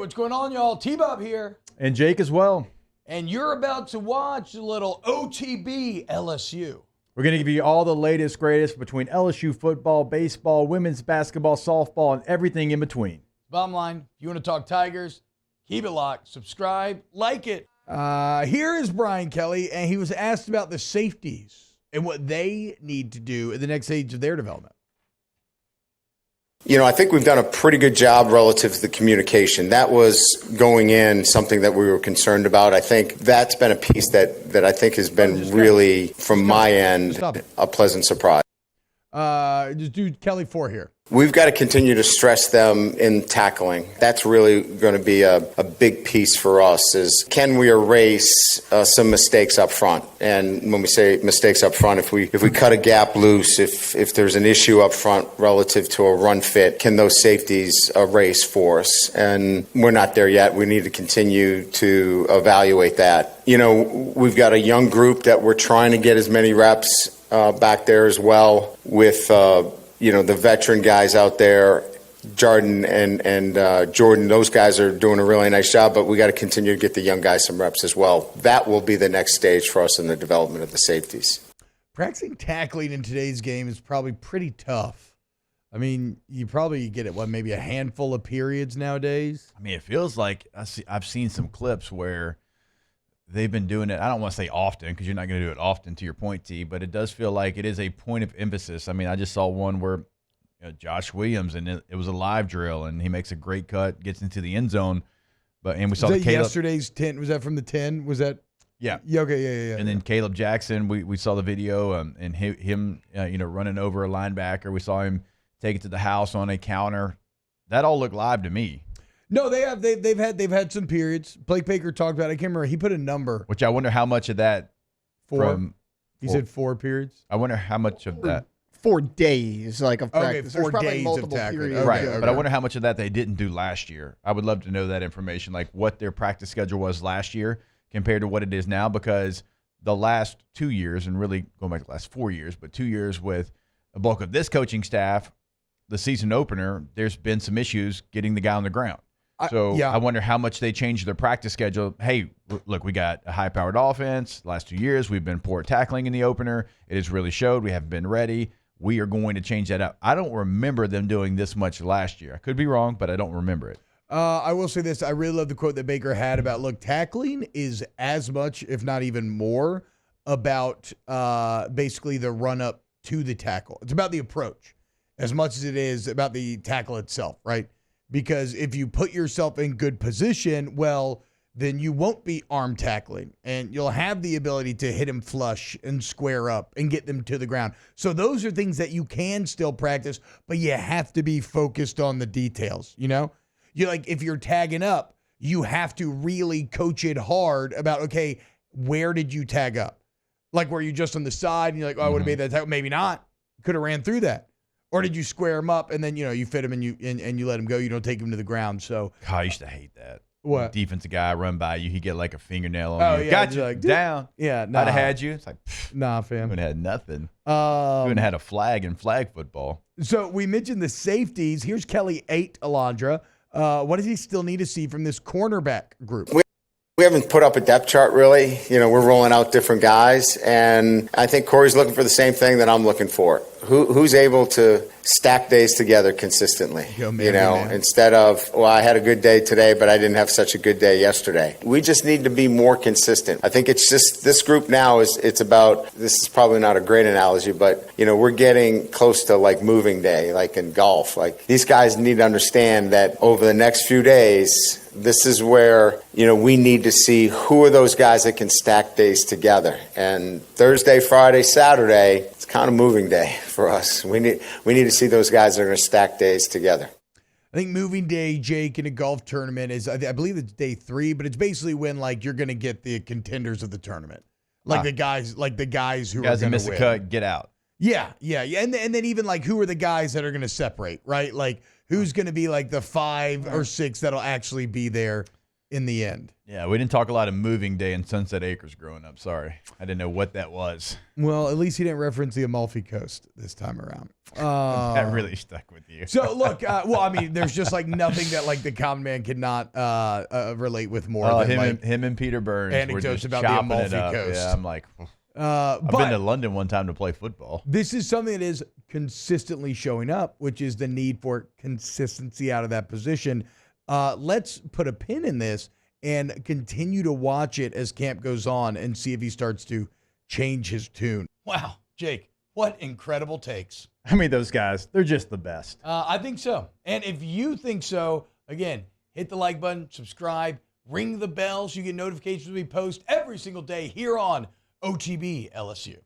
what's going on, y'all? T-Bob here. And Jake as well. And you're about to watch a little OTB LSU. We're going to give you all the latest, greatest between LSU football, baseball, women's basketball, softball, and everything in between. Bottom line, if you want to talk Tigers, keep it locked, subscribe, like it. Here is Brian Kelly, and he was asked about the safeties and what they need to do at the next stage of their development. You know, I think we've done a pretty good job relative to the communication. That was going in something that we were concerned about. I think that's been a piece that I think has been really, from my end, a pleasant surprise. Just do Kelly 4 here. We've got to continue to stress them in tackling. That's really going to be a big piece for us is can we erase some mistakes up front? And when we say mistakes up front, if we cut a gap loose, if there's an issue up front relative to a run fit, can those safeties erase for us? And we're not there yet. We need to continue to evaluate that. You know, we've got a young group that we're trying to get as many reps back there as well with the veteran guys out there, Jordan and Jordan. Those guys are doing a really nice job, but we got to continue to get the young guys some reps as well. That will be the next stage for us in the development of the safeties. Practicing tackling in today's game is probably pretty tough. I mean, you probably get it, maybe a handful of periods nowadays? I mean, it feels like I've seen some clips where they've been doing it. I don't want to say often because you're not going to do it often, to your point, T, but it does feel like it is a point of emphasis. I mean, I just saw one where Josh Williams, and it was a live drill, and he makes a great cut, gets into the end zone. And we saw Caleb, yesterday's 10. Was that from the 10? Was that? Yeah. Yeah. Okay. Yeah. And then Caleb Jackson, we saw the video, and him running over a linebacker. We saw him take it to the house on a counter. That all looked live to me. No, they have. They've had some periods. Blake Baker talked about it. I can't remember. He put a number. Which I wonder how much of that. 4. He said 4 periods. I wonder how much of that. 4 days of practice. Okay, 4 There's days multiple of tackling. periods. Right, but I wonder how much of that they didn't do last year. I would love to know that information, like what their practice schedule was last year compared to what it is now, because the last 2 years, and really going back to the last 4 years, but 2 years with a bulk of this coaching staff, the season opener, there's been some issues getting the guy on the ground. I wonder how much they changed their practice schedule. Hey, look, we got a high-powered offense. The last 2 years, we've been poor tackling in the opener. It has really showed. We haven't been ready. We are going to change that up. I don't remember them doing this much last year. I could be wrong, but I don't remember it. I will say this. I really love the quote that Baker had about, look, tackling is as much, if not even more, about basically the run-up to the tackle. It's about the approach as much as it is about the tackle itself, right? Because if you put yourself in good position, well, then you won't be arm tackling, and you'll have the ability to hit them flush and square up and get them to the ground. So those are things that you can still practice, but you have to be focused on the details, You like if you're tagging up, you have to really coach it hard about, okay, where did you tag up? Like, were you just on the side and you're like, oh, I would have made that tag? Maybe not. Could have ran through that. Or did you square him up and then, you fit him and you let him go? You don't take him to the ground. So God, I used to hate that. What? Defensive guy run by you, he get like a fingernail on you. Yeah, got you like, down. Yeah, nah. I'd have had you. It's like, nah, fam. You wouldn't have had nothing. You wouldn't have had a flag in flag football. So we mentioned the safeties. Here's Kelly 8, Alondra. What does he still need to see from this cornerback group? We haven't put up a depth chart, really. We're rolling out different guys, and I think Corey's looking for the same thing that I'm looking for. Who's able to stack days together consistently? Instead of, I had a good day today, but I didn't have such a good day yesterday. We just need to be more consistent. I think it's just this group now it's about, this is probably not a great analogy, but, we're getting close to like moving day, like in golf. Like these guys need to understand that over the next few days, this is where, we need to see who are those guys that can stack days together. And Thursday, Friday, Saturday, it's kind of moving day for us. We need to see those guys that are going to stack days together. I think moving day, Jake, in a golf tournament is, I believe it's day 3, but it's basically when you're going to get the contenders of the tournament, the guys who are going to win. Guys that miss the cut, get out. Yeah, and then even who are the guys that are going to separate, right? Like who's going to be the 5 or 6 that'll actually be there. in the end. Yeah, we didn't talk a lot of moving day in Sunset Acres growing up. Sorry. I didn't know what that was. Well, at least he didn't reference the Amalfi Coast this time around. That really stuck with you. So, look, there's just like nothing that like the common man cannot relate with more than him and Peter Burns anecdotes were just about the chopping Amalfi it up. Coast. Yeah, I'm like, I've but been to London one time to play football. this is something that is consistently showing up, which is the need for consistency out of that position. Let's put a pin in this and continue to watch it as camp goes on and see if he starts to change his tune. Wow, Jake, what incredible takes. I mean, those guys, they're just the best. I think so. And if you think so, again, hit the like button, subscribe, ring the bell so you get notifications when we post every single day here on OTB LSU.